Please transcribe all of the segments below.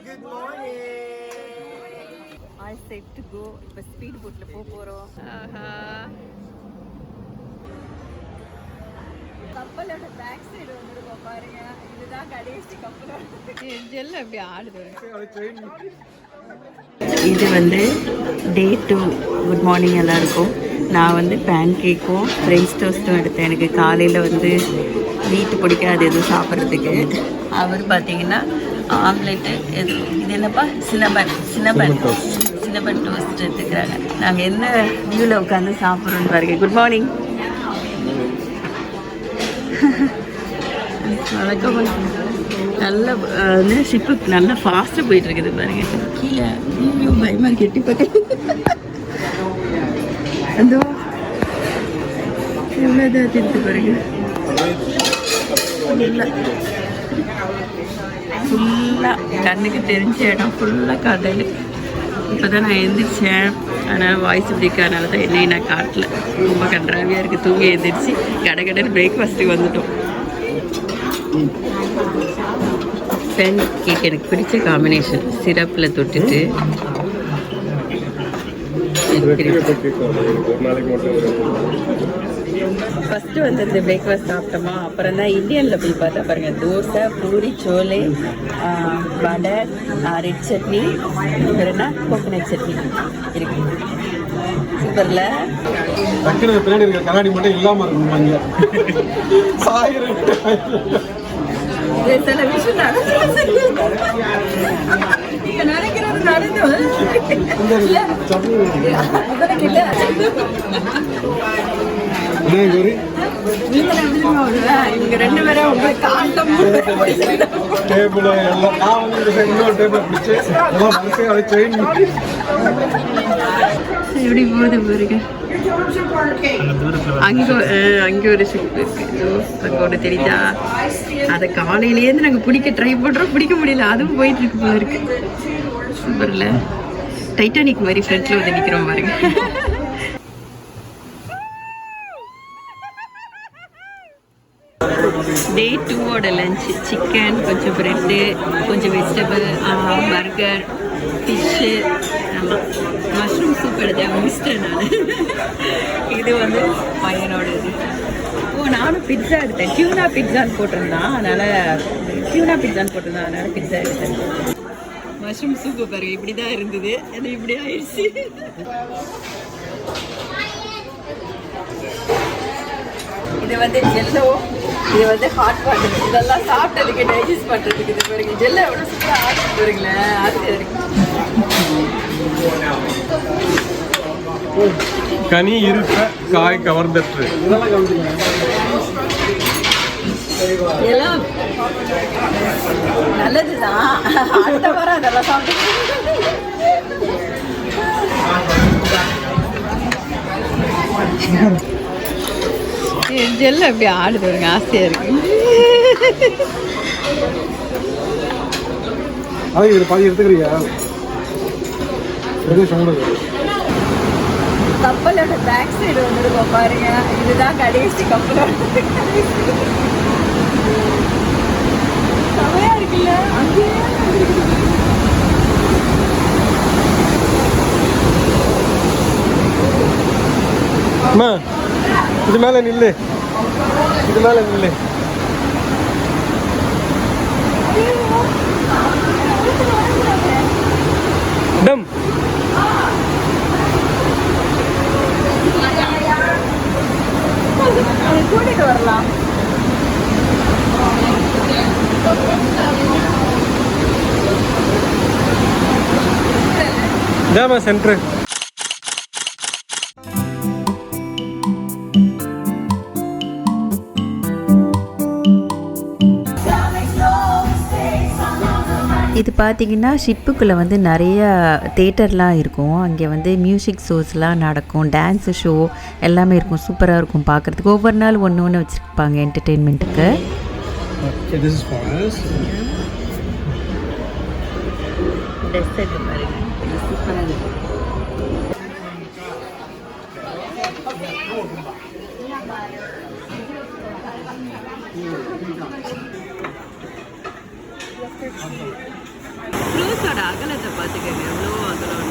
Good morning. All set to go. இப்போ speed போட்ல போறோம். கப்பலோட பேக் சைடு வந்துருக்கோம் பாருங்க. இதுதான் கடைசி கப்பலோட ஜெல் அப்படி ஆடுது. இது வந்து டே 2. குட் மார்னிங் எல்லாருக்கும். நான் வந்து பேன் கேக்கும் ஃப்ரெஞ்ச் டோஸ்ட்டும் எடுத்தேன். எனக்கு காலையில் வந்து வீட்டு பிடிக்காது எதுவும் சாப்பிட்றதுக்கு. அவர் பார்த்தீங்கன்னா ஆம்லெட்டு இது என்னப்பா சின்னபன் டோஸ்ட் எடுத்துக்கிறாங்க. நாங்கள் என்ன வியூவில் உட்காந்து சாப்பிட்றோன்னு பாருங்க. Good morning. வணக்கம். நல்ல ஷிப்பு நல்லா ஃபாஸ்ட்டாக போயிட்டுருக்குது பாருங்க. கீழே பயமாக கெட்டி பார்க்க அந்த எவ்வளோ இதாக திருத்து பாருங்க. ஃபுல்லாக கண்ணுக்கு தெரிஞ்ச இடம் ஃபுல்லாக கடல். இப்போ தான் நான் எழுந்திரிச்சேன், அதனால் வாய்ஸ் பிரேக், அதனால தான் என்னையும் நான் காட்டல. ரொம்ப கன்றாவியாக இருக்குது. தூங்கி எழுந்திரிச்சு கடைன்னு பிரேக்ஃபாஸ்ட்டுக்கு வந்துட்டோம். பேன் கேக் எனக்கு பிடிச்ச காம்பினேஷன். சிரப்பில் தொட்டுட்டு ஃபஸ்ட்டு வந்து இந்த பிரேக்ஃபாஸ்ட் சாப்பிட்டோமா, அப்புறம் தான் இந்தியனில் போய் பார்த்தா பாருங்கள், தோசை, பூரி, சோலை, வடை, ரெட் சட்னி, அப்புறம்னா கோகனட் சட்னி இருக்கு. சூப்பரில் கண்ணாடி மட்டும் இல்லாமல் சில விஷயம் நினைக்கிறது நடந்து இவங்க ரெண்டு பேரும் உங்களுக்கு காட்டம் எப்படி போகுது பாருங்க. அங்கே ஒரு ஷிப் இருக்கு, தெரியுதா? அதை காலையிலேருந்து நாங்கள் பிடிக்க ட்ரை பண்ணுறோம், பிடிக்க முடியல. அதுவும் போயிட்டு இருக்கு போல இருக்கு. சூப்பர்ல டைட்டானிக் மாதிரி ஃப்ரெண்ட்ல வந்து நிற்கிறோம் பாருங்க. டே 2ஓட லஞ்சு சிக்கன், கொஞ்சம் ப்ரெட்டு, கொஞ்சம் வெஜிடபிள், பர்கர், ஃபிஷ்ஷு, ஆமாம் மஷ்ரூம் சூப் எடுத்தேன், மிஸ்டேன் நான். இது வந்து பையனோட இது. நானும் பிட்ஸா எடுத்தேன். டியூனா பிட்ஸான்னு போட்டிருந்தான், அதனால் பிட்ஸா எடுத்தேன். மஷ்ரூம் சூப்பு பாருங்க, இப்படி தான் இருந்தது, அது இப்படி ஆயிடுச்சு. இது வந்து ஜெல்லோ, இது வந்து ஹாட் வாட்டர். இதெல்லாம் சாப்பிட்டதுக்கு டைஜஸ்ட் பண்ணுறதுக்கு இது பாருங்க. ஜெல்லோ எவ்வளோ சூப்பராக ஆர்டர் பாருங்களேன், ஆசையாக இருக்கு. கனி இருப்ப காய் கவர்ந்தற்று. எல்லாம் நல்லதுதான். அடுத்த வாரம் அதெல்லாம் சாப்பிட்டு ஜெல்ல அப்படி ஆடுது பாருங்க, ஆசையா இருக்கு. பாதி எடுத்துக்கிறியா? கப்பலோட பேக் சைடு வந்துருக்கோம் பாருங்க. இதுதான் கடைசி கப்பலோட. செமையா இருக்குல்ல? அங்கேயே இது மேல நில்லு, இது மேல நில்லு. டம் கூட்டிட்டு வரலாம். ஜாமா சென்டர். இது பார்த்திங்கன்னா ஷிப்புக்குள்ளே வந்து நிறைய தேட்டர்லாம் இருக்கும். அங்கே வந்து மியூசிக் ஷோஸ்லாம் நடக்கும், டான்ஸு ஷோ எல்லாமே இருக்கும். சூப்பராக இருக்கும் பார்க்குறதுக்கு. ஒவ்வொரு நாள் ஒன்று ஒன்று வச்சுருப்பாங்க என்டர்டெயின்மெண்ட்டுக்கு. க்ரூஸ் இதோட அகலத்தை பார்த்துக்கோங்க எவ்வளோ அகலம்.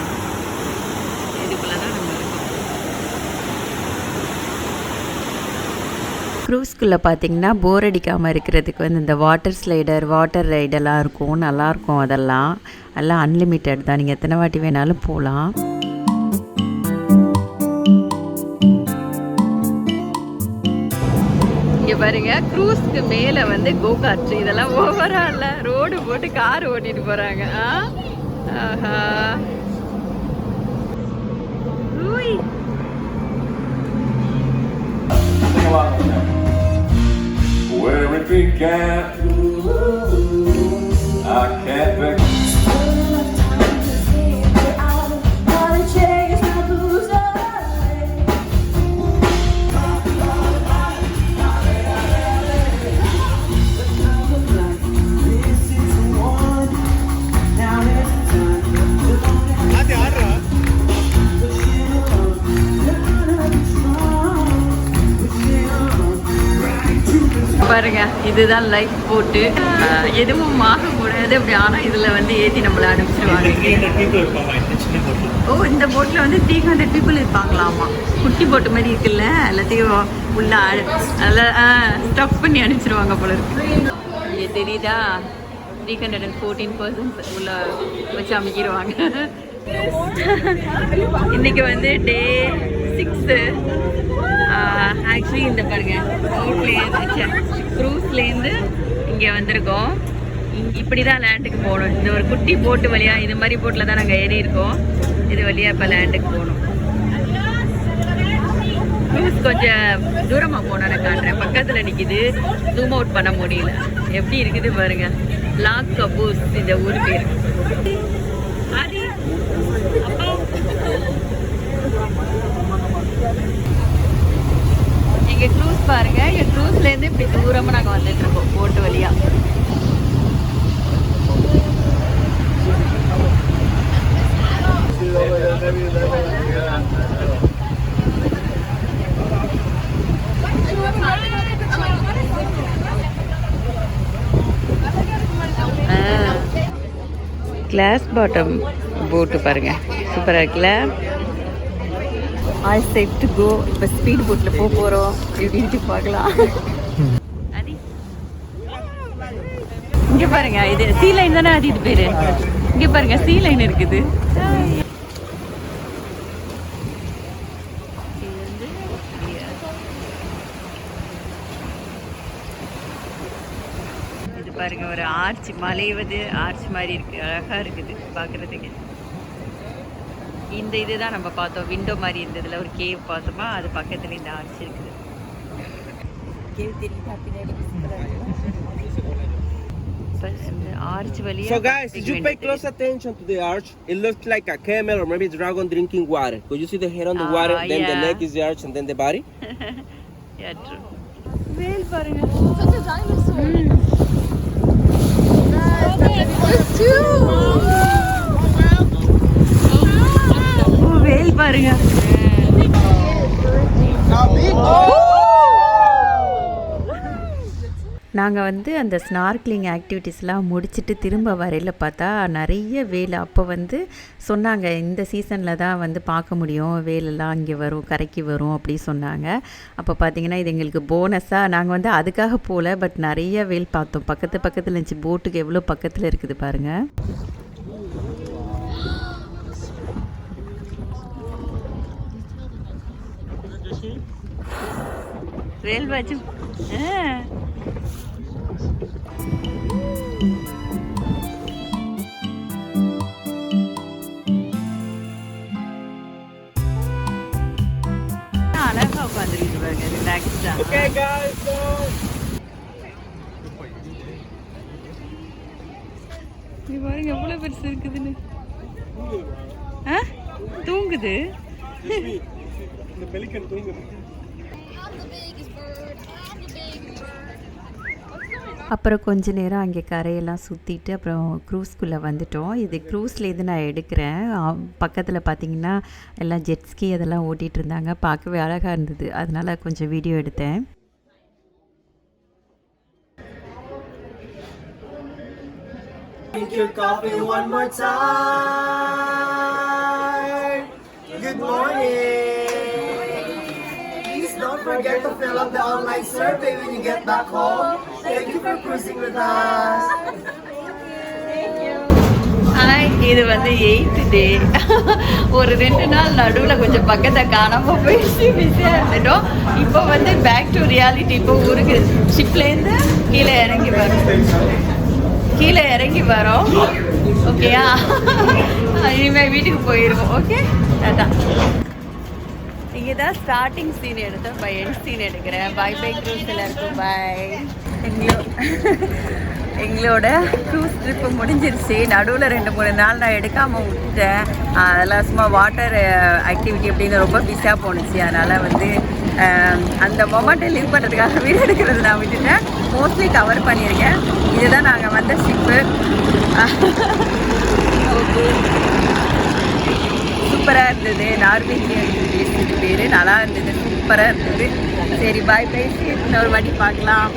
இதுக்குள்ளே தான் நம்ம இருக்கோம். க்ரூஸ்குள்ளே பார்த்தீங்கன்னா போர் அடிக்காமல் இருக்கிறதுக்கு வந்து இந்த வாட்டர் ஸ்லைடர், வாட்டர் ரைடெல்லாம் இருக்கும், நல்லாயிருக்கும். அதெல்லாம் எல்லாம் அன்லிமிட்டட் தான், நீங்கள் எத்தனை வாட்டி வேணாலும் போகலாம். இங்கே பாருங்க, க்ரூஸ்க்கு மேலே வந்து கோகார்ட், இதெல்லாம் ஓவரா இல்லை, ரோடு போட்டு கார் ஓட்டிட்டு போகிறாங்க. ஆஹா, ரூய் Where it began, I can't think. பாருங்க, இதுதான் லைஃப் போட்டு. எதுவும் ஆகக்கூடாது அப்படி, ஆனால் இதில் வந்து ஏற்றி நம்மளை அனுப்பிச்சிடுவாங்க. ஓ, இந்த போட்டில் வந்து 300 people இருப்பாங்களாமா. குட்டி போட்டு மாதிரி இருக்குல்ல, எல்லாத்தையும் உள்ள அதில் ஸ்டஃப் பண்ணி அனுப்பிச்சிடுவாங்க போல இருக்கு. இங்கே தெரியுதா, 314 persons உள்ள வச்சு அமைக்கிடுவாங்க. இன்னைக்கு வந்து டே 6. ஆக்சுவலி இந்த பாருங்க, போட்லேருந்து க்ரூஸ்லேருந்து இங்கே வந்திருக்கோம். இப்படி தான் லேண்டுக்கு போகணும். இந்த ஒரு குட்டி போட்டு வழியாக, இது மாதிரி போட்டில் தான் நாங்கள் ஏறி இருக்கோம். இது வழியாக இப்போ லேண்டுக்கு போகணும். க்ரூஸ் கொஞ்சம் தூரமாக போனால் நான் காட்டுறேன். பக்கத்தில் நிற்கிது, ஜூம் அவுட் பண்ண முடியல. எப்படி இருக்குது பாருங்க, லாக் கபூஸ் இந்த ஊர் பேர். இங்கே க்ரூஸ் பாருங்க, இங்கே க்ரூஸ்லேருந்து இப்படி தூரமாக நாங்கள் வந்துட்டு இருக்கோம் போட்டு வழியா. கிளாஸ் பாட்டம் போட்டு பாருங்க, சூப்பராக இருக்குல்ல. I said to go. இப்போ ஸ்பீட் போட்டில் போக போகிறோம். இப்படின்ட்டு பார்க்கலாம். இங்கே பாருங்க, இது சீ லைன் தானே, அது இது பேர். இங்கே பாருங்க, சீ லைன் இருக்குது. இது பாருங்க, ஒரு ஆர்ச், மலைவது ஆர்ச் மாதிரி இருக்கு, அழகா இருக்குது பார்க்குறதுக்கு. இந்த இதுதான் நம்ம பார்த்தோம், விண்டோ மாதிரி இருந்ததுல ஒரு கேவ் பார்த்தோமா, அது பக்கத்துல இந்த ஆர்ச் இருக்குது. கேவ் தெரியுதா பின்னாடி? ஆர்ச் வழியா. So guys, if you pay close attention to the arch, it looks like a camel or maybe a dragon drinking water. Could you see the head on the water, then the neck is the arch and then the body? Yeah, true. வேல் பாருங்க. வேல் பாருங்க. நாங்கள் வந்து அந்த snorkelling ஆக்டிவிட்டீஸ்லாம் முடிச்சுட்டு திரும்ப வரையில் பார்த்தா நிறைய வேல். அப்போ வந்து சொன்னாங்க, இந்த சீசனில் தான் வந்து பார்க்க முடியும், வேலெல்லாம் இங்கே வரும், கரைக்கு வரும் அப்படி சொன்னாங்க. அப்போ பார்த்திங்கன்னா இது எங்களுக்கு போனஸாக, நாங்கள் வந்து அதுக்காக போகல, பட் நிறைய வேல் பார்த்தோம். பக்கத்தில் இருந்துச்சு, போட்டுக்கு எவ்வளோ பக்கத்தில் இருக்குது பாருங்கள். வேல் வாச்சு. அழகா உட்காந்துருக்கு பாருங்க, ரிலாக்ஸ்டா. Okay guys, so இது பாருங்க எவ்வளவு பெருசு இருக்குதுன்னு. தூங்குது. இந்த பெலிகன் தூங்குது. அப்புறம் கொஞ்ச நேரம் அங்கே கரையெல்லாம் சுற்றிட்டு அப்புறம் க்ரூஸ்குள்ளே வந்துட்டோம். இது க்ரூஸ்லேருந்து நான் எடுக்கிறேன். பக்கத்தில் பார்த்திங்கன்னா எல்லாம் ஜெட்ஸ்கி அதெல்லாம் ஓட்டிகிட்டு இருந்தாங்க, பார்க்கவே அழகாக இருந்தது, அதனால் கொஞ்சம் வீடியோ எடுத்தேன். Drink your coffee one more time. Good morning. Please don't forget to fill out the online survey when you get back home. Thank you for cruising with us. Hi, இது வந்து 8th டே. ஒரு 2 நாள் நடுவில் கொஞ்சம் பக்கத்தை காணாமல் போயிடுச்சு, பிஸியாக இருந்துட்டோம். இப்போ வந்து பேக் டு ரியாலிட்டி. இப்போ ஊருக்கு ஷிப்லேருந்து கீழே இறங்கி வரோம். ஓகேயா? இனிமேல் வீட்டுக்கு போயிடுவோம். ஓகே, அதான் இங்கே தான் ஸ்டார்டிங் சீன் எடுத்தோம். பை எண்ட் சீன் எடுக்கிறேன். பை பை க்ரூஸ் எல்லாருக்கும் பாய். எங்களோட க்ரூஸ் ட்ரிப்பு முடிஞ்சிருச்சு. நடுவில் 2-3 நாள் நான் எடுக்காமல் விட்டுட்டேன். அதெல்லாம் சும்மா வாட்டர் ஆக்டிவிட்டி அப்படின்னு ரொம்ப பிஸியாக போணுச்சு. அதனால் வந்து அந்த மொமெண்ட்டை லீவ் பண்ணுறதுக்காக வீடியோ எடுக்கிறது நான் விட்டுட்டேன். மோஸ்ட்லி கவர் பண்ணியிருக்கேன். இதுதான் நாங்கள் வந்த ஷிப்பு. ஓகே, சூப்பராக இருந்தது. நார்வேஜியன் பேர் நல்லா இருந்தது, சூப்பராக இருந்தது. சரி, பாய் பேசி இன்னொரு வாட்டி பார்க்கலாம்.